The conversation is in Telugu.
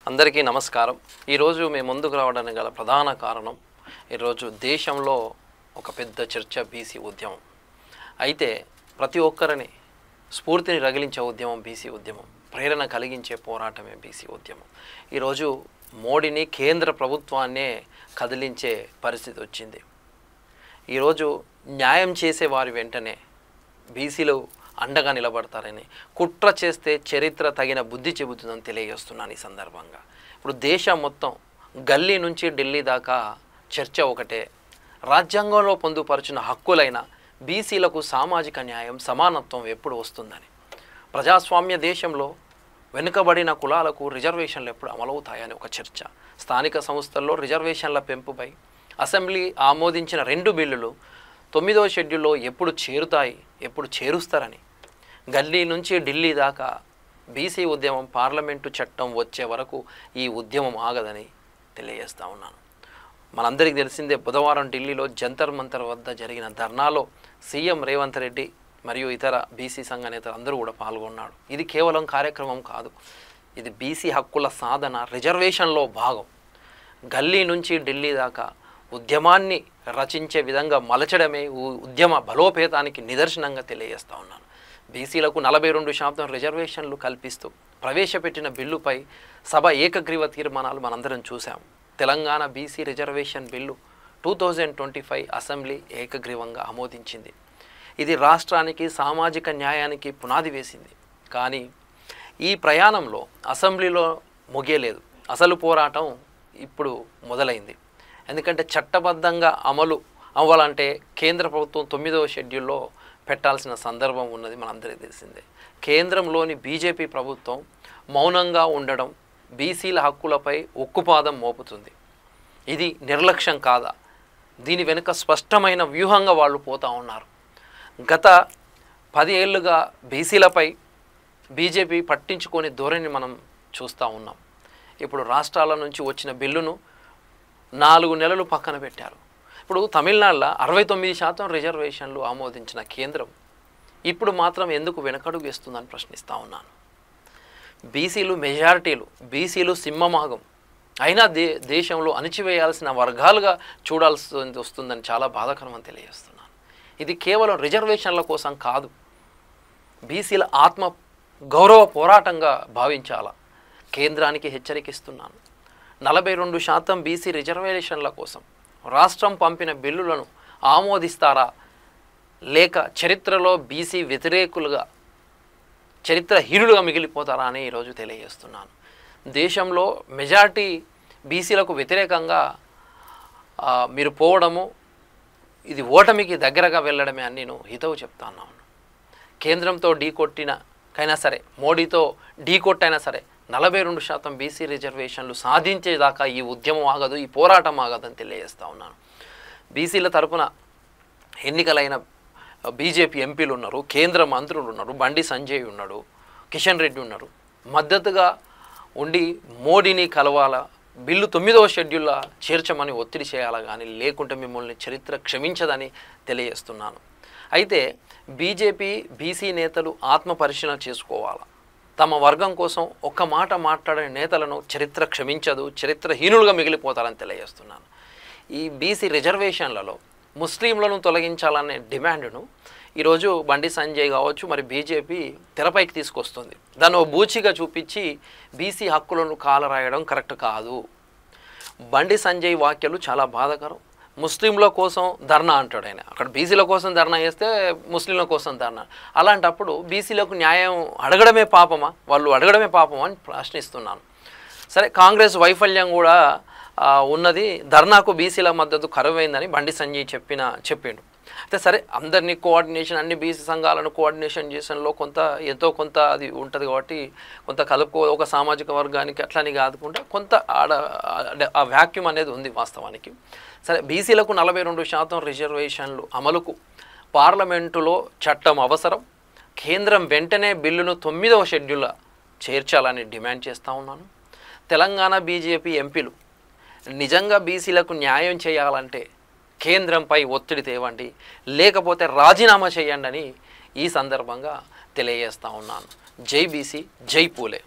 అందరికీ నమస్కారం. ఈరోజు మేము ముందుకు రావడానికి గల ప్రధాన కారణం ఈరోజు దేశంలో ఒక పెద్ద చర్చ బీసీ ఉద్యమం. అయితే ప్రతి ఒక్కరిని స్ఫూర్తిని రగిలించే ఉద్యమం బీసీ ఉద్యమం, ప్రేరణ కలిగించే పోరాటమే బీసీ ఉద్యమం. ఈరోజు మోడీని కేంద్ర ప్రభుత్వాన్నే కదిలించే పరిస్థితి వచ్చింది. ఈరోజు న్యాయం చేసే వారి వెంటనే బీసీలు అండగా నిలబడతారని, కుట్ర చేస్తే చరిత్ర తగిన బుద్ధి చెబుతుందని తెలియజేస్తున్నాను. ఈ సందర్భంగా ఇప్పుడు దేశం మొత్తం గల్లీ నుంచి ఢిల్లీ దాకా చర్చ ఒకటే. రాజ్యాంగంలో పొందుపరిచిన హక్కులైన బీసీలకు సామాజిక న్యాయం, సమానత్వం ఎప్పుడు వస్తుందని, ప్రజాస్వామ్య దేశంలో వెనుకబడిన కులాలకు రిజర్వేషన్లు ఎప్పుడు అమలవుతాయని ఒక చర్చ. స్థానిక సంస్థల్లో రిజర్వేషన్ల పెంపుపై అసెంబ్లీ ఆమోదించిన 2 బిల్లులు 9వ షెడ్యూల్లో ఎప్పుడు చేరుతాయి, ఎప్పుడు చేరుస్తారని, గల్లీ నుంచి ఢిల్లీ దాకా బీసీ ఉద్యమం పార్లమెంటు చట్టం వచ్చే వరకు ఈ ఉద్యమం ఆగదని తెలియజేస్తూ ఉన్నాను. మనందరికీ తెలిసిందే, బుధవారం ఢిల్లీలో జంతర్ మంతర్ వద్ద జరిగిన ధర్నాలో సీఎం రేవంత్ రెడ్డి మరియు ఇతర బీసీ సంఘ నేతలు అందరూ కూడా పాల్గొన్నాడు. ఇది కేవలం కార్యక్రమం కాదు, ఇది బీసీ హక్కుల సాధన, రిజర్వేషన్లో భాగం. గల్లీ నుంచి ఢిల్లీ దాకా ఉద్యమాన్ని రచించే విధంగా మలచడమే ఉద్యమ బలోపేతానికి నిదర్శనంగా తెలియజేస్తూ ఉన్నాను. బీసీలకు 42% రిజర్వేషన్లు కల్పిస్తూ ప్రవేశపెట్టిన బిల్లుపై సభ ఏకగ్రీవ తీర్మానాలు మనందరం చూసాం. Telangana BC reservation bill 2025 assembly ఏకగ్రీవంగా ఆమోదించింది. ఇది రాష్ట్రానికి సామాజిక న్యాయానికి పునాది వేసింది. కానీ ఈ ప్రయాణంలో అసెంబ్లీలో ముగియలేదు. అసలు పోరాటం ఇప్పుడు మొదలైంది. ఎందుకంటే చట్టబద్ధంగా అమలు అవ్వాలంటే కేంద్ర ప్రభుత్వం 9వ షెడ్యూల్లో పెట్టాల్సిన సందర్భం ఉన్నది మనందరికీ తెలిసిందే. కేంద్రంలోని బీజేపీ ప్రభుత్వం మౌనంగా ఉండడం బీసీల హక్కులపై ఉక్కుపాదం మోపుతుంది. ఇది నిర్లక్ష్యం కాదా? దీని వెనుక స్పష్టమైన వ్యూహంగా వాళ్ళు పోతూ ఉన్నారు. గత 10 ఏళ్ళుగా బీసీలపై బీజేపీ పట్టించుకొని ధోరణి మనం చూస్తూ ఉన్నాం. ఇప్పుడు రాష్ట్రాల నుంచి వచ్చిన బిల్లును 4 నెలలు పక్కన పెట్టారు. ఇప్పుడు తమిళనాడులో 69% రిజర్వేషన్లు ఆమోదించిన కేంద్రం ఇప్పుడు మాత్రం ఎందుకు వెనకడుగు వేస్తుందని ప్రశ్నిస్తూ ఉన్నాను. బీసీలు మెజారిటీలు, బీసీలు సింహమాగం అయినా దేశంలో అణిచివేయాల్సిన వర్గాలుగా చూడాల్సి వస్తుందని చాలా బాధాకరమని తెలియజేస్తున్నాను. ఇది కేవలం రిజర్వేషన్ల కోసం కాదు, బీసీల ఆత్మ గౌరవ పోరాటంగా భావించాలా. కేంద్రానికి హెచ్చరికిస్తున్నాను. 42% బీసీ రిజర్వేషన్ల కోసం రాష్ట్రం పంపిన బిల్లులను ఆమోదిస్తారా, లేక చరిత్రలో బీసీ వ్యతిరేకులుగా, చరిత్రహీనులుగా మిగిలిపోతారా అని ఈరోజు తెలియజేస్తున్నాను. దేశంలో మెజారిటీ బీసీలకు వ్యతిరేకంగా మీరు పోవడము, ఇది ఓటమికి దగ్గరగా వెళ్ళడమే అని నేను హితవు చెప్తున్నాను. కేంద్రంతో ఢీకొట్టినకైనా సరే, మోడీతో ఢీకొట్టైనా సరే 42% బీసీ రిజర్వేషన్లు సాధించేదాకా ఈ ఉద్యమం ఆగదు, ఈ పోరాటం ఆగదని తెలియజేస్తూ ఉన్నాను. బీసీల తరపున ఎన్నికలైన బీజేపీ ఎంపీలు ఉన్నారు, కేంద్ర మంత్రులు ఉన్నారు, బండి సంజయ్ ఉన్నాడు, కిషన్ రెడ్డి ఉన్నారు. మద్దతుగా ఉండి మోడీని కలవాలా, బిల్లు 9వ షెడ్యూల్లో చేర్చమని ఒత్తిడి చేయాలా, కానీ లేకుంటే మిమ్మల్ని చరిత్ర క్షమించదని తెలియజేస్తున్నాను. అయితే బీజేపీ బీసీ నేతలు ఆత్మ పరిశీలన చేసుకోవాలా. తమ వర్గం కోసం ఒక్క మాట మాట్లాడే నేతలను చరిత్ర క్షమించదు, చరిత్రహీనులుగా మిగిలిపోతారని తెలియజేస్తున్నాను. ఈ బీసీ రిజర్వేషన్లలో ముస్లింలను తొలగించాలనే డిమాండ్ను ఈరోజు బండి సంజయ్ కావచ్చు, మరి బీజేపీ తెరపైకి తీసుకొస్తుంది. దాన్ని ఓ బూచిగా చూపించి బీసీ హక్కులను కాలరాయడం కరెక్ట్ కాదు. బండి సంజయ్ వ్యాఖ్యలు చాలా బాధాకరం. ముస్లింల కోసం ధర్నా అంటాడు ఆయన. అక్కడ బీసీల కోసం ధర్నా చేస్తే ముస్లింల కోసం ధర్నా. అలాంటప్పుడు బీసీలకు న్యాయం అడగడమే పాపమా, వాళ్ళు అడగడమే పాపమా అని ప్రశ్నిస్తున్నాను. సరే, కాంగ్రెస్ వైఫల్యం కూడా ఉన్నది, ధర్నాకు బీసీల మద్దతు కరువైందని బండి సంజయ్ చెప్పిండు. అయితే సరే, అందరినీ కోఆర్డినేషన్, అన్ని బీసీ సంఘాలను కోఆర్డినేషన్ చేసడంలో ఎంతో కొంత అది ఉంటుంది కాబట్టి కొంత ఒక సామాజిక వర్గానికి అట్లని కాదుకుంటే కొంత ఆ వ్యాక్యూమ్ అనేది ఉంది వాస్తవానికి. సరే, బీసీలకు 42% రిజర్వేషన్లు అమలుకు పార్లమెంటులో చట్టం అవసరం. కేంద్రం వెంటనే బిల్లును 9వ షెడ్యూల్లో చేర్చాలని డిమాండ్ చేస్తూ ఉన్నాను. తెలంగాణ బీజేపీ ఎంపీలు నిజంగా బీసీలకు న్యాయం చేయాలంటే కేంద్రంపై ఒత్తిడి తేవండి, లేకపోతే రాజీనామా చేయండి అని ఈ సందర్భంగా తెలియజేస్తూ ఉన్నాను. జై బీసీ, జై పూలే.